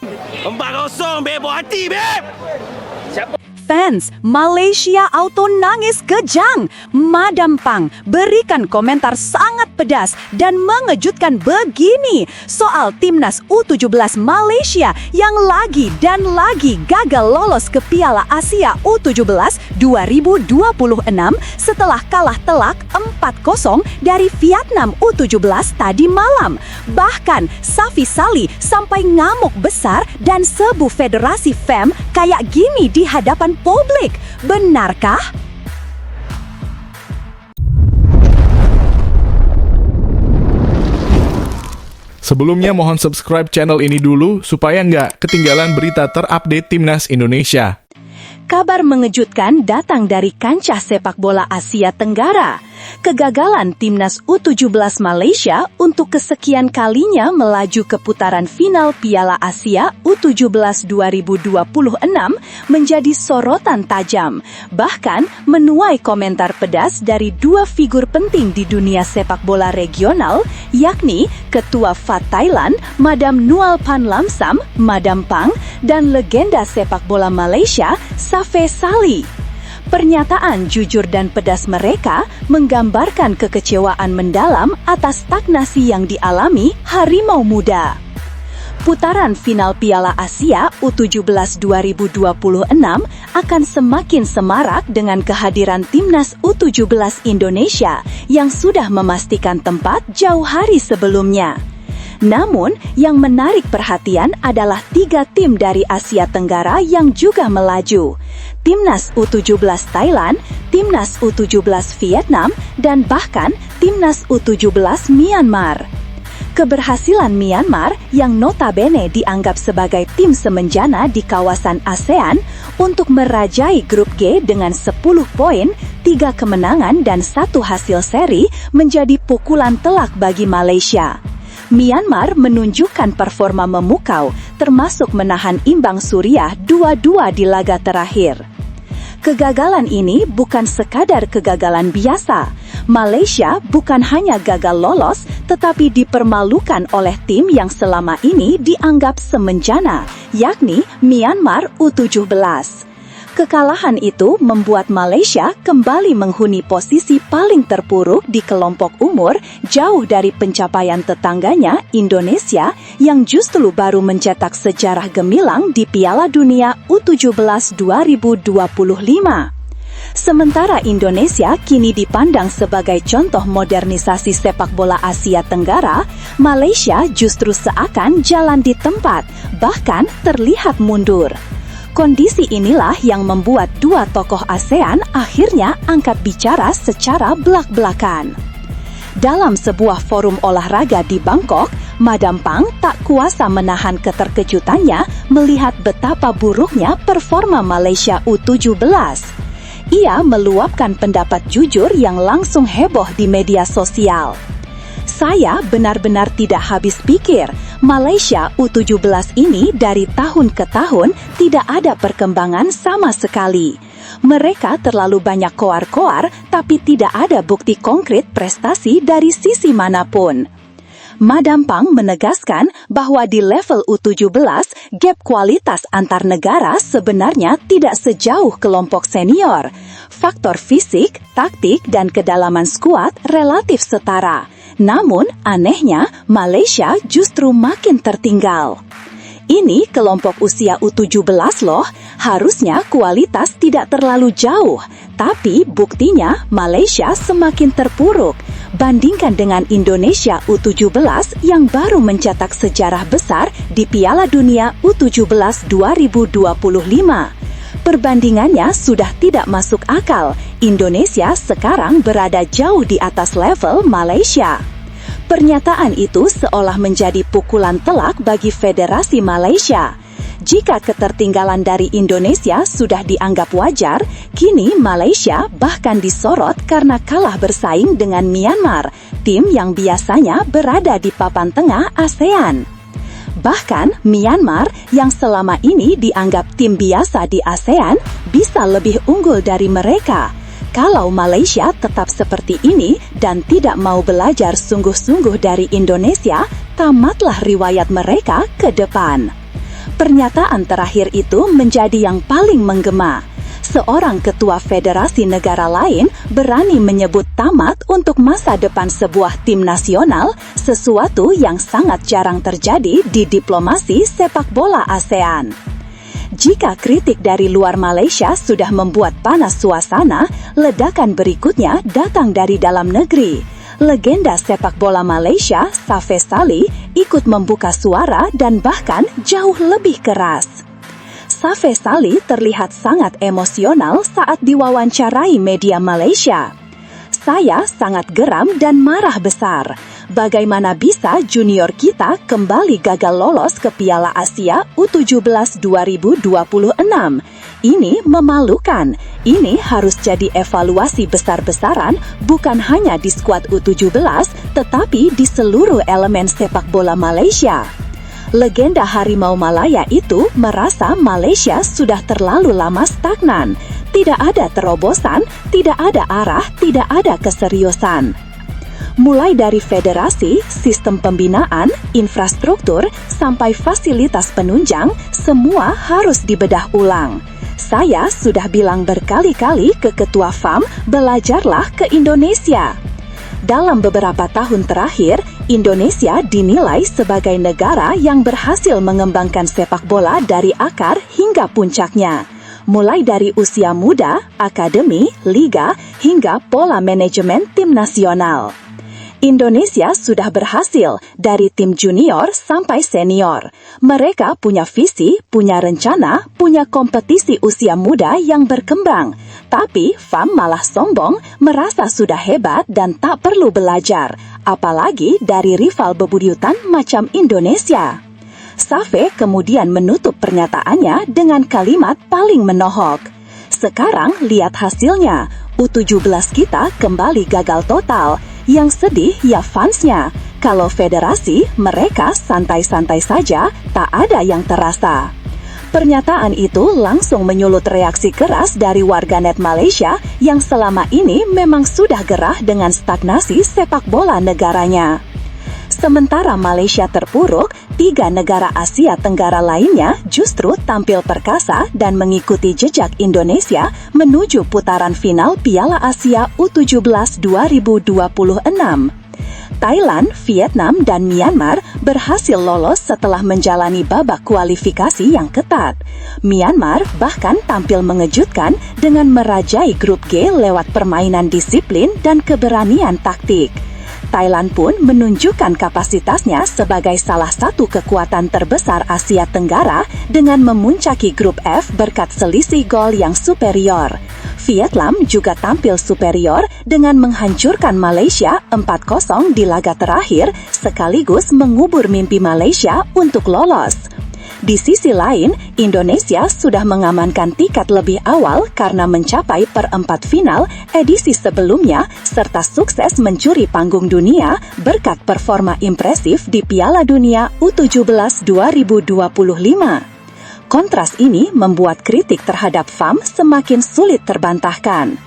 4-0, Beb. Buat hati, Beb. Fans Malaysia auto nangis kejang. Madam Pang berikan komentar sangat pedas dan mengejutkan begini soal timnas U17 Malaysia yang lagi dan lagi gagal lolos ke Piala Asia U17 2026 setelah kalah telak 4-0 dari Vietnam U17 tadi malam. Bahkan Safi Salih sampai ngamuk besar dan sebu Federasi FEM kayak gini di hadapan publik. Benarkah? Sebelumnya mohon subscribe channel ini dulu supaya nggak ketinggalan berita terupdate Timnas Indonesia. Kabar mengejutkan datang dari kancah sepak bola Asia Tenggara. Kegagalan timnas U17 Malaysia untuk kesekian kalinya melaju ke putaran final Piala Asia U17 2026 menjadi sorotan tajam. Bahkan menuai komentar pedas dari dua figur penting di dunia sepak bola regional, yakni Ketua FAT Thailand, Madam Nual Pan Lamsam, Madam Pang, dan legenda sepak bola Malaysia, Safi Salih. Pernyataan jujur dan pedas mereka menggambarkan kekecewaan mendalam atas stagnasi yang dialami Harimau Muda. Putaran final Piala Asia U17 2026 akan semakin semarak dengan kehadiran timnas U17 Indonesia yang sudah memastikan tempat jauh hari sebelumnya. Namun, yang menarik perhatian adalah 3 tim dari Asia Tenggara yang juga melaju. Timnas U17 Thailand, Timnas U17 Vietnam, dan bahkan Timnas U17 Myanmar. Keberhasilan Myanmar yang notabene dianggap sebagai tim semenjana di kawasan ASEAN untuk merajai grup G dengan 10 poin, 3 kemenangan dan 1 hasil seri menjadi pukulan telak bagi Malaysia. Myanmar menunjukkan performa memukau, termasuk menahan imbang Suriah 2-2 di laga terakhir. Kegagalan ini bukan sekadar kegagalan biasa. Malaysia bukan hanya gagal lolos, tetapi dipermalukan oleh tim yang selama ini dianggap semenjana, yakni Myanmar U17. Kekalahan itu membuat Malaysia kembali menghuni posisi paling terpuruk di kelompok umur, jauh dari pencapaian tetangganya, Indonesia, yang justru baru mencetak sejarah gemilang di Piala Dunia U17 2025. Sementara Indonesia kini dipandang sebagai contoh modernisasi sepak bola Asia Tenggara, Malaysia justru seakan jalan di tempat, bahkan terlihat mundur. Kondisi inilah yang membuat dua tokoh ASEAN akhirnya angkat bicara secara belak-belakan. Dalam sebuah forum olahraga di Bangkok, Madam Pang tak kuasa menahan keterkejutannya melihat betapa buruknya performa Malaysia U17. Ia meluapkan pendapat jujur yang langsung heboh di media sosial. Saya benar-benar tidak habis pikir, Malaysia U17 ini dari tahun ke tahun tidak ada perkembangan sama sekali. Mereka terlalu banyak koar-koar, tapi tidak ada bukti konkret prestasi dari sisi manapun. Madam Pang menegaskan bahwa di level U17, gap kualitas antar negara sebenarnya tidak sejauh kelompok senior. Faktor fisik, taktik, dan kedalaman skuad relatif setara. Namun, anehnya, Malaysia justru makin tertinggal. Ini kelompok usia U17 loh, harusnya kualitas tidak terlalu jauh. Tapi buktinya Malaysia semakin terpuruk. Bandingkan dengan Indonesia U17 yang baru mencetak sejarah besar di Piala Dunia U17 2025. Perbandingannya sudah tidak masuk akal. Indonesia sekarang berada jauh di atas level Malaysia. Pernyataan itu seolah menjadi pukulan telak bagi Federasi Malaysia. Jika ketertinggalan dari Indonesia sudah dianggap wajar, kini Malaysia bahkan disorot karena kalah bersaing dengan Myanmar, tim yang biasanya berada di papan tengah ASEAN. Bahkan Myanmar yang selama ini dianggap tim biasa di ASEAN bisa lebih unggul dari mereka. Kalau Malaysia tetap seperti ini dan tidak mau belajar sungguh-sungguh dari Indonesia, tamatlah riwayat mereka ke depan. Pernyataan terakhir itu menjadi yang paling menggema. Seorang ketua federasi negara lain berani menyebut tamat untuk masa depan sebuah tim nasional, sesuatu yang sangat jarang terjadi di diplomasi sepak bola ASEAN. Jika kritik dari luar Malaysia sudah membuat panas suasana, ledakan berikutnya datang dari dalam negeri. Legenda sepak bola Malaysia, Safeh Salih, ikut membuka suara dan bahkan jauh lebih keras. Safeh Salih terlihat sangat emosional saat diwawancarai media Malaysia. Saya sangat geram dan marah besar. Bagaimana bisa junior kita kembali gagal lolos ke Piala Asia U17 2026? Ini memalukan. Ini harus jadi evaluasi besar-besaran bukan hanya di skuad U17, tetapi di seluruh elemen sepak bola Malaysia. Legenda Harimau Malaya itu merasa Malaysia sudah terlalu lama stagnan. Tidak ada terobosan, tidak ada arah, tidak ada keseriusan. Mulai dari federasi, sistem pembinaan, infrastruktur, sampai fasilitas penunjang, semua harus dibedah ulang. Saya sudah bilang berkali-kali ke Ketua FAM, belajarlah ke Indonesia. Dalam beberapa tahun terakhir, Indonesia dinilai sebagai negara yang berhasil mengembangkan sepak bola dari akar hingga puncaknya. Mulai dari usia muda, akademi, liga, hingga pola manajemen tim nasional. Indonesia sudah berhasil dari tim junior sampai senior. Mereka punya visi, punya rencana, punya kompetisi usia muda yang berkembang. Tapi FAM malah sombong, merasa sudah hebat dan tak perlu belajar. Apalagi dari rival bebuyutan macam Indonesia. Safeh kemudian menutup pernyataannya dengan kalimat paling menohok. Sekarang lihat hasilnya, U17 kita kembali gagal total. Yang sedih ya fansnya. Kalau federasi, mereka santai-santai saja, tak ada yang terasa. Pernyataan itu langsung menyulut reaksi keras dari warganet Malaysia yang selama ini memang sudah gerah dengan stagnasi sepak bola negaranya. Sementara Malaysia terpuruk, 3 negara Asia Tenggara lainnya justru tampil perkasa dan mengikuti jejak Indonesia menuju putaran final Piala Asia U17 2026. Thailand, Vietnam, dan Myanmar berhasil lolos setelah menjalani babak kualifikasi yang ketat. Myanmar bahkan tampil mengejutkan dengan merajai grup G lewat permainan disiplin dan keberanian taktik. Thailand pun menunjukkan kapasitasnya sebagai salah satu kekuatan terbesar Asia Tenggara dengan memuncaki grup F berkat selisih gol yang superior. Vietnam juga tampil superior dengan menghancurkan Malaysia 4-0 di laga terakhir sekaligus mengubur mimpi Malaysia untuk lolos. Di sisi lain, Indonesia sudah mengamankan tiket lebih awal karena mencapai perempat final edisi sebelumnya serta sukses mencuri panggung dunia berkat performa impresif di Piala Dunia U17 2025. Kontras ini membuat kritik terhadap FAM semakin sulit terbantahkan.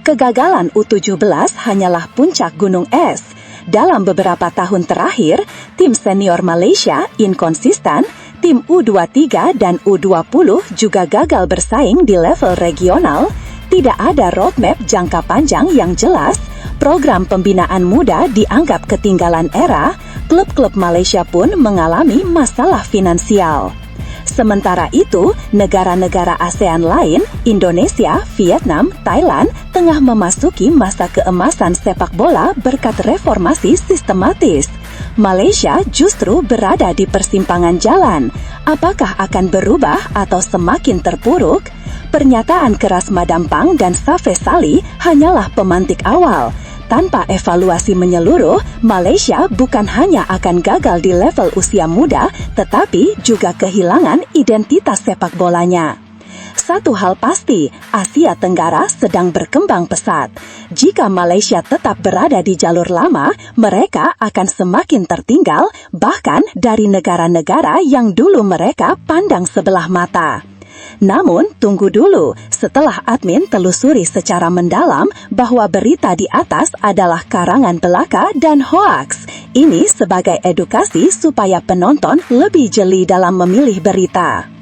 Kegagalan U17 hanyalah puncak gunung es. Dalam beberapa tahun terakhir, tim senior Malaysia inkonsisten. Tim U23 dan U20 juga gagal bersaing di level regional, tidak ada roadmap jangka panjang yang jelas, program pembinaan muda dianggap ketinggalan era, klub-klub Malaysia pun mengalami masalah finansial. Sementara itu, negara-negara ASEAN lain, Indonesia, Vietnam, Thailand, tengah memasuki masa keemasan sepak bola berkat reformasi sistematis. Malaysia justru berada di persimpangan jalan. Apakah akan berubah atau semakin terpuruk? Pernyataan keras Madam Pang dan Safeh Salih hanyalah pemantik awal. Tanpa evaluasi menyeluruh, Malaysia bukan hanya akan gagal di level usia muda, tetapi juga kehilangan identitas sepak bolanya. Satu hal pasti, Asia Tenggara sedang berkembang pesat. Jika Malaysia tetap berada di jalur lama, mereka akan semakin tertinggal, bahkan dari negara-negara yang dulu mereka pandang sebelah mata. Namun, tunggu dulu, setelah admin telusuri secara mendalam bahwa berita di atas adalah karangan belaka dan hoaks. Ini sebagai edukasi supaya penonton lebih jeli dalam memilih berita.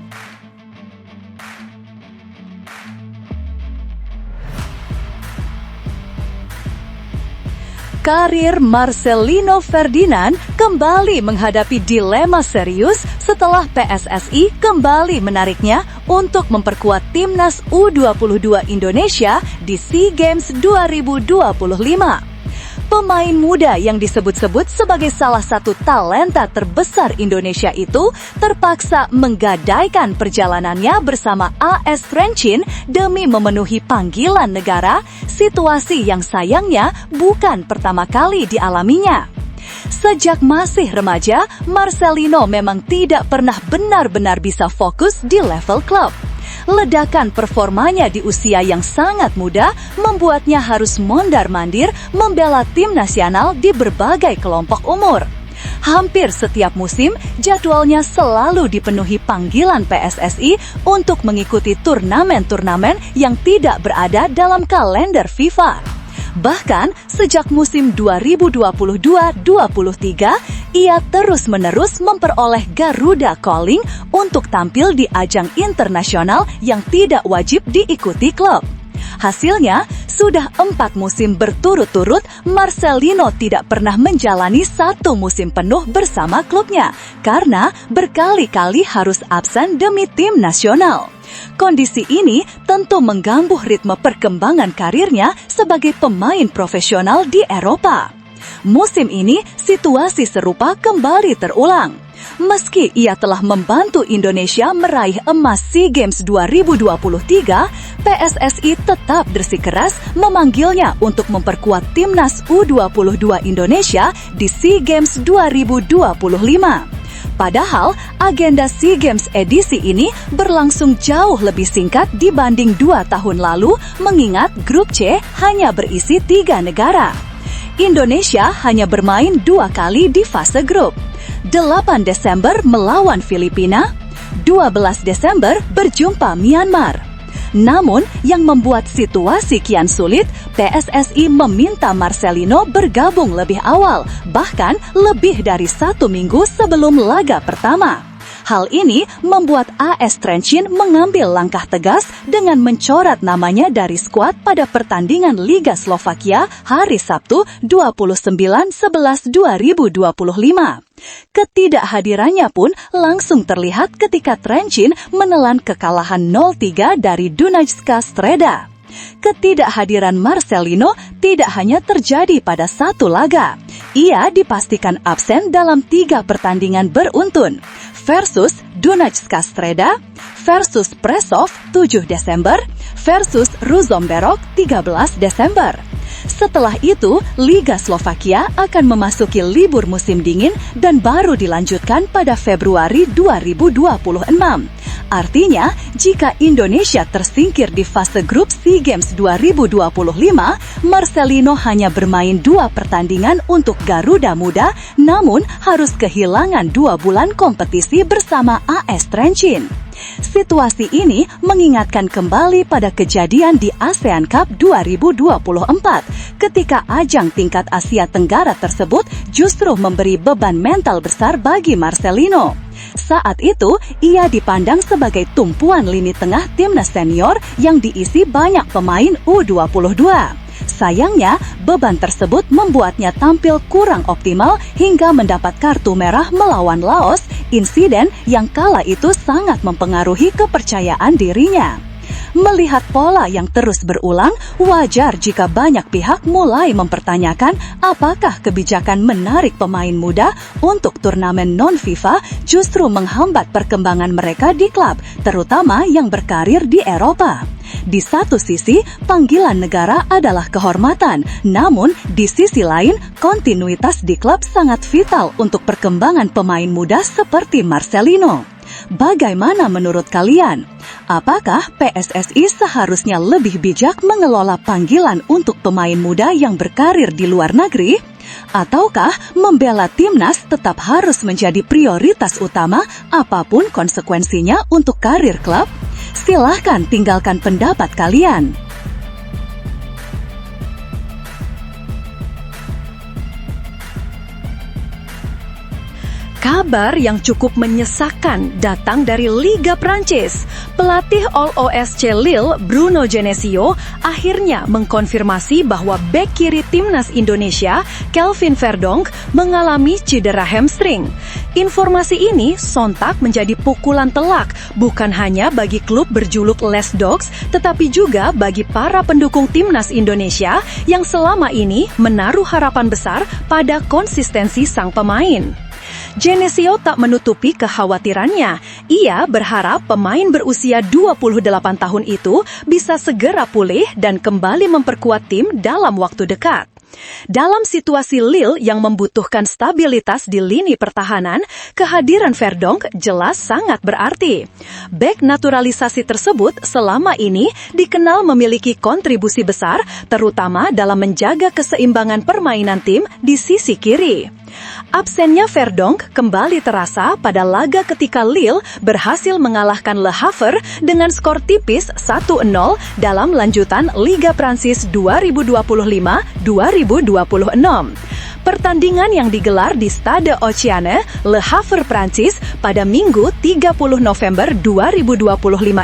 Karir Marcelino Ferdinand kembali menghadapi dilema serius setelah PSSI kembali menariknya untuk memperkuat timnas U22 Indonesia di SEA Games 2025. Pemain muda yang disebut-sebut sebagai salah satu talenta terbesar Indonesia itu terpaksa menggadaikan perjalanannya bersama AS Trencin demi memenuhi panggilan negara, situasi yang sayangnya bukan pertama kali dialaminya. Sejak masih remaja, Marcelino memang tidak pernah benar-benar bisa fokus di level klub. Ledakan performanya di usia yang sangat muda membuatnya harus mondar-mandir membela tim nasional di berbagai kelompok umur. Hampir setiap musim, jadwalnya selalu dipenuhi panggilan PSSI untuk mengikuti turnamen-turnamen yang tidak berada dalam kalender FIFA. Bahkan, sejak musim 2022-23, ia terus-menerus memperoleh Garuda Calling untuk tampil di ajang internasional yang tidak wajib diikuti klub. Hasilnya, sudah 4 musim berturut-turut, Marcelino tidak pernah menjalani 1 musim penuh bersama klubnya, karena berkali-kali harus absen demi tim nasional. Kondisi ini tentu mengganggu ritme perkembangan karirnya sebagai pemain profesional di Eropa. Musim ini, situasi serupa kembali terulang. Meski ia telah membantu Indonesia meraih emas SEA Games 2023, PSSI tetap bersikeras memanggilnya untuk memperkuat timnas U22 Indonesia di SEA Games 2025. Padahal, agenda SEA Games edisi ini berlangsung jauh lebih singkat dibanding 2 tahun lalu, mengingat grup C hanya berisi 3 negara. Indonesia hanya bermain 2 kali di fase grup. 8 Desember melawan Filipina, 12 Desember berjumpa Myanmar. Namun, yang membuat situasi kian sulit, PSSI meminta Marcelino bergabung lebih awal, bahkan lebih dari 1 minggu sebelum laga pertama. Hal ini membuat AS Trencin mengambil langkah tegas dengan mencoret namanya dari skuad pada pertandingan Liga Slovakia hari Sabtu 29/11/2025. Ketidakhadirannya pun langsung terlihat ketika Trencin menelan kekalahan 0-3 dari Dunajska Streda. Ketidakhadiran Marcelino tidak hanya terjadi pada 1 laga. Ia dipastikan absen dalam 3 pertandingan beruntun, versus Dunajska Streda, versus Prešov 7 Desember, versus Ružomberok 13 Desember. Setelah itu, Liga Slovakia akan memasuki libur musim dingin dan baru dilanjutkan pada Februari 2026. Artinya, jika Indonesia tersingkir di fase grup SEA Games 2025, Marcelino hanya bermain 2 pertandingan untuk Garuda Muda, namun harus kehilangan 2 bulan kompetisi bersama AS Trencin. Situasi ini mengingatkan kembali pada kejadian di ASEAN Cup 2024, ketika ajang tingkat Asia Tenggara tersebut justru memberi beban mental besar bagi Marcelino. Saat itu, ia dipandang sebagai tumpuan lini tengah timnas senior yang diisi banyak pemain U22. Sayangnya, beban tersebut membuatnya tampil kurang optimal hingga mendapat kartu merah melawan Laos, insiden yang kala itu sangat mempengaruhi kepercayaan dirinya. Melihat pola yang terus berulang, wajar jika banyak pihak mulai mempertanyakan apakah kebijakan menarik pemain muda untuk turnamen non-FIFA justru menghambat perkembangan mereka di klub, terutama yang berkarir di Eropa. Di satu sisi, panggilan negara adalah kehormatan, namun di sisi lain, kontinuitas di klub sangat vital untuk perkembangan pemain muda seperti Marcelino. Bagaimana menurut kalian? Apakah PSSI seharusnya lebih bijak mengelola panggilan untuk pemain muda yang berkarir di luar negeri? Ataukah membela timnas tetap harus menjadi prioritas utama apapun konsekuensinya untuk karir klub? Silahkan tinggalkan pendapat kalian. Kabar yang cukup menyesakan datang dari Liga Prancis. Pelatih All-OSC Lille, Bruno Genesio, akhirnya mengkonfirmasi bahwa bek kiri timnas Indonesia, Kelvin Verdonk, mengalami cedera hamstring. Informasi ini sontak menjadi pukulan telak, bukan hanya bagi klub berjuluk Les Dogs, tetapi juga bagi para pendukung timnas Indonesia yang selama ini menaruh harapan besar pada konsistensi sang pemain. Genesio tak menutupi kekhawatirannya. Ia berharap pemain berusia 28 tahun itu bisa segera pulih dan kembali memperkuat tim dalam waktu dekat. Dalam situasi Lille yang membutuhkan stabilitas di lini pertahanan, kehadiran Verdonk jelas sangat berarti. Bek naturalisasi tersebut selama ini dikenal memiliki kontribusi besar, terutama dalam menjaga keseimbangan permainan tim di sisi kiri. Absennya Verdonk kembali terasa pada laga ketika Lille berhasil mengalahkan Le Havre dengan skor tipis 1-0 dalam lanjutan Liga Prancis 2025-2026. Pertandingan yang digelar di Stade Oceane, Le Havre, Prancis pada Minggu 30 November 2025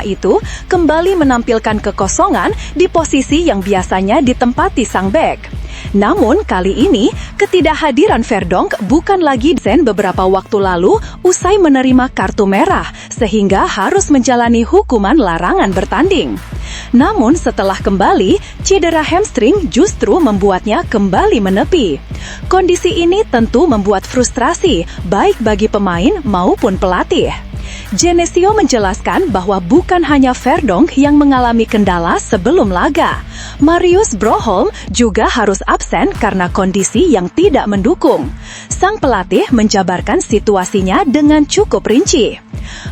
itu kembali menampilkan kekosongan di posisi yang biasanya ditempati sang bek. Namun kali ini, ketidakhadiran Verdonk bukan lagi absen beberapa waktu lalu usai menerima kartu merah, sehingga harus menjalani hukuman larangan bertanding. Namun setelah kembali, cedera hamstring justru membuatnya kembali menepi. Kondisi ini tentu membuat frustrasi, baik bagi pemain maupun pelatih. Genesio menjelaskan bahwa bukan hanya Verdonk yang mengalami kendala sebelum laga. Marius Broholm juga harus absen karena kondisi yang tidak mendukung. Sang pelatih menjabarkan situasinya dengan cukup rinci.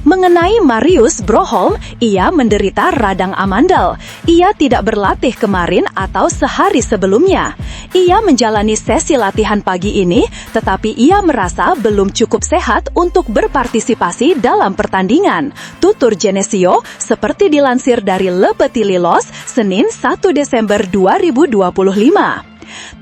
Mengenai Marius Broholm, ia menderita radang amandel. Ia tidak berlatih kemarin atau sehari sebelumnya. Ia menjalani sesi latihan pagi ini, tetapi ia merasa belum cukup sehat untuk berpartisipasi dalam pertandingan, tutur Genesio, seperti dilansir dari Le Petit Lilos, Senin 1 Desember 2025.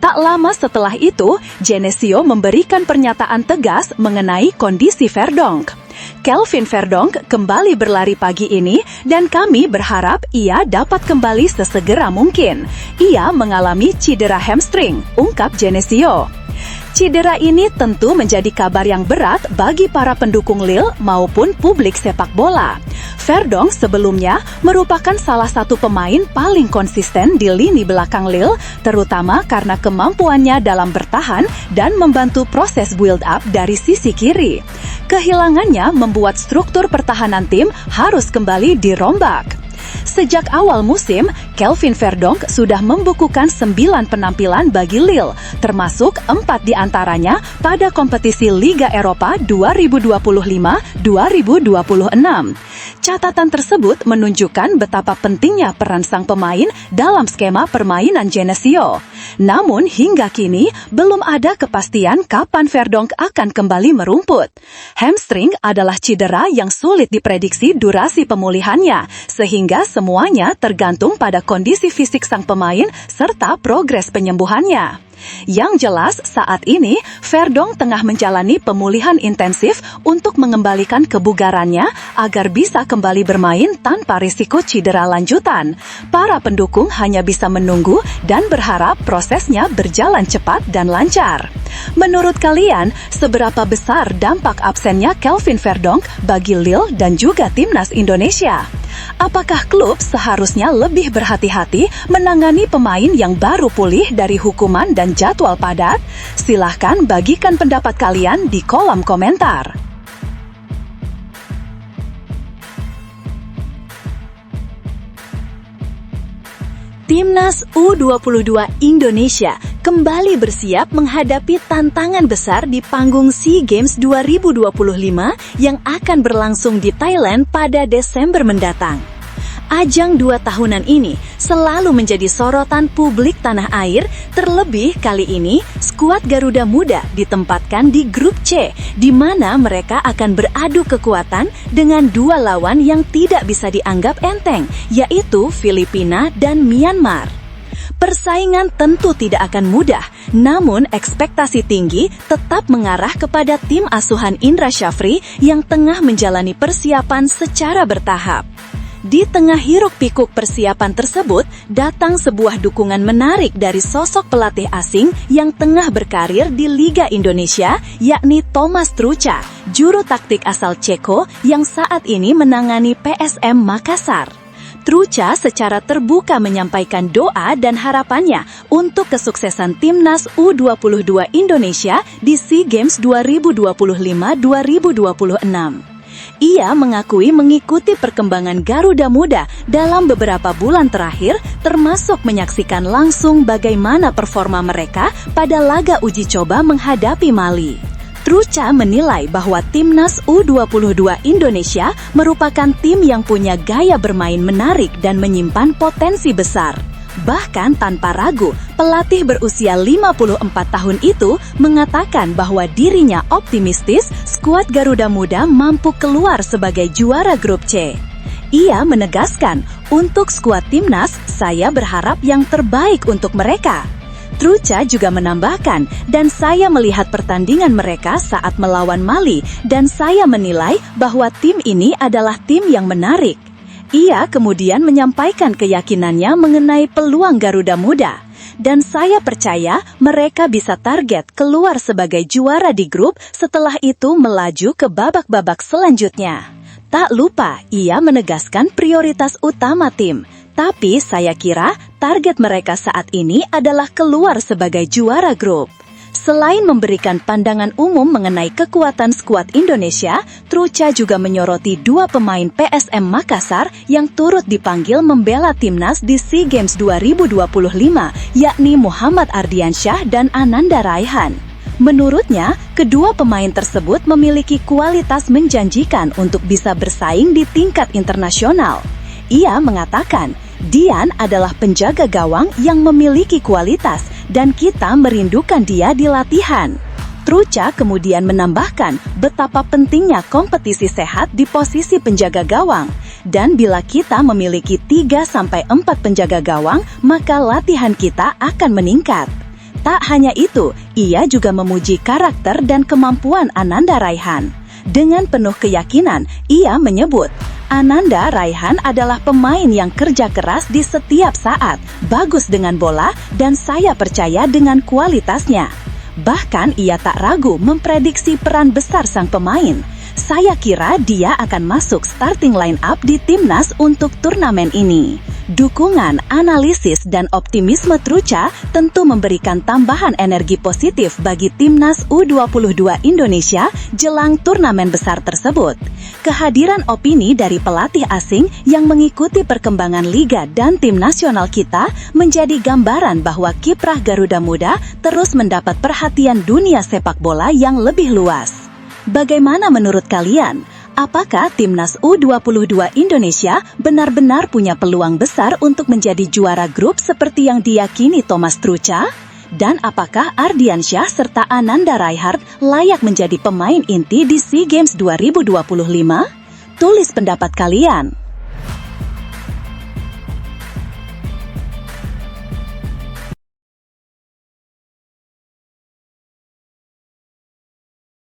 Tak lama setelah itu, Genesio memberikan pernyataan tegas mengenai kondisi Verdonk. Kelvin Verdonk kembali berlari pagi ini dan kami berharap ia dapat kembali sesegera mungkin. Ia mengalami cedera hamstring, ungkap Genesio. Cedera ini tentu menjadi kabar yang berat bagi para pendukung Lille maupun publik sepak bola. Verdonk sebelumnya merupakan salah satu pemain paling konsisten di lini belakang Lille, terutama karena kemampuannya dalam bertahan dan membantu proses build-up dari sisi kiri. Kehilangannya membuat struktur pertahanan tim harus kembali dirombak. Sejak awal musim, Kelvin Verdonk sudah membukukan 9 penampilan bagi Lille, termasuk 4 diantaranya pada kompetisi Liga Eropa 2025-2026. Catatan tersebut menunjukkan betapa pentingnya peran sang pemain dalam skema permainan Genesio. Namun hingga kini belum ada kepastian kapan Verdonk akan kembali merumput. Hamstring adalah cedera yang sulit diprediksi durasi pemulihannya, sehingga semuanya tergantung pada kondisi fisik sang pemain serta progres penyembuhannya. Yang jelas saat ini, Verdonk tengah menjalani pemulihan intensif untuk mengembalikan kebugarannya agar bisa kembali bermain tanpa risiko cedera lanjutan. Para pendukung hanya bisa menunggu dan berharap prosesnya berjalan cepat dan lancar. Menurut kalian, seberapa besar dampak absennya Kelvin Verdonk bagi Lille dan juga timnas Indonesia? Apakah klub seharusnya lebih berhati-hati menangani pemain yang baru pulih dari hukuman dan jadwal padat? Silahkan bagikan pendapat kalian di kolom komentar. Timnas U22 Indonesia kembali bersiap menghadapi tantangan besar di panggung SEA Games 2025 yang akan berlangsung di Thailand pada Desember mendatang. Ajang 2 tahunan ini selalu menjadi sorotan publik tanah air, terlebih kali ini skuad Garuda Muda ditempatkan di grup C, di mana mereka akan beradu kekuatan dengan 2 lawan yang tidak bisa dianggap enteng, yaitu Filipina dan Myanmar. Persaingan tentu tidak akan mudah, namun ekspektasi tinggi tetap mengarah kepada tim asuhan Indra Syafri yang tengah menjalani persiapan secara bertahap. Di tengah hiruk-pikuk persiapan tersebut, datang sebuah dukungan menarik dari sosok pelatih asing yang tengah berkarir di Liga Indonesia, yakni Thomas Trucha, juru taktik asal Ceko yang saat ini menangani PSM Makassar. Trucha secara terbuka menyampaikan doa dan harapannya untuk kesuksesan Timnas U22 Indonesia di SEA Games 2025-2026. Ia mengakui mengikuti perkembangan Garuda Muda dalam beberapa bulan terakhir, termasuk menyaksikan langsung bagaimana performa mereka pada laga uji coba menghadapi Mali. Trucha menilai bahwa Timnas U22 Indonesia merupakan tim yang punya gaya bermain menarik dan menyimpan potensi besar. Bahkan tanpa ragu, pelatih berusia 54 tahun itu mengatakan bahwa dirinya optimistis skuad Garuda Muda mampu keluar sebagai juara grup C. Ia menegaskan, untuk skuad Timnas, saya berharap yang terbaik untuk mereka. Trucha juga menambahkan, dan saya melihat pertandingan mereka saat melawan Mali, dan saya menilai bahwa tim ini adalah tim yang menarik. Ia kemudian menyampaikan keyakinannya mengenai peluang Garuda Muda, dan saya percaya mereka bisa target keluar sebagai juara di grup, setelah itu melaju ke babak-babak selanjutnya. Tak lupa, ia menegaskan prioritas utama tim, tapi saya kira target mereka saat ini adalah keluar sebagai juara grup. Selain memberikan pandangan umum mengenai kekuatan skuad Indonesia, Trucha juga menyoroti 2 pemain PSM Makassar yang turut dipanggil membela Timnas di SEA Games 2025, yakni Muhammad Ardiansyah dan Ananda Raihan. Menurutnya, kedua pemain tersebut memiliki kualitas menjanjikan untuk bisa bersaing di tingkat internasional. Ia mengatakan, Dian adalah penjaga gawang yang memiliki kualitas dan kita merindukan dia di latihan. Trucha kemudian menambahkan betapa pentingnya kompetisi sehat di posisi penjaga gawang. Dan bila kita memiliki 3-4 penjaga gawang, maka latihan kita akan meningkat. Tak hanya itu, ia juga memuji karakter dan kemampuan Ananda Raihan. Dengan penuh keyakinan, ia menyebut, Ananda Raihan adalah pemain yang kerja keras di setiap saat, bagus dengan bola, dan saya percaya dengan kualitasnya. Bahkan ia tak ragu memprediksi peran besar sang pemain. Saya kira dia akan masuk starting line up di Timnas untuk turnamen ini. Dukungan, analisis, dan optimisme Trucha tentu memberikan tambahan energi positif bagi Timnas U22 Indonesia jelang turnamen besar tersebut. Kehadiran opini dari pelatih asing yang mengikuti perkembangan liga dan tim nasional kita menjadi gambaran bahwa kiprah Garuda Muda terus mendapat perhatian dunia sepak bola yang lebih luas. Bagaimana menurut kalian? Apakah Timnas U22 Indonesia benar-benar punya peluang besar untuk menjadi juara grup seperti yang diyakini Thomas Trucha? Dan apakah Ardiansyah serta Ananda Raihan layak menjadi pemain inti di SEA Games 2025? Tulis pendapat kalian.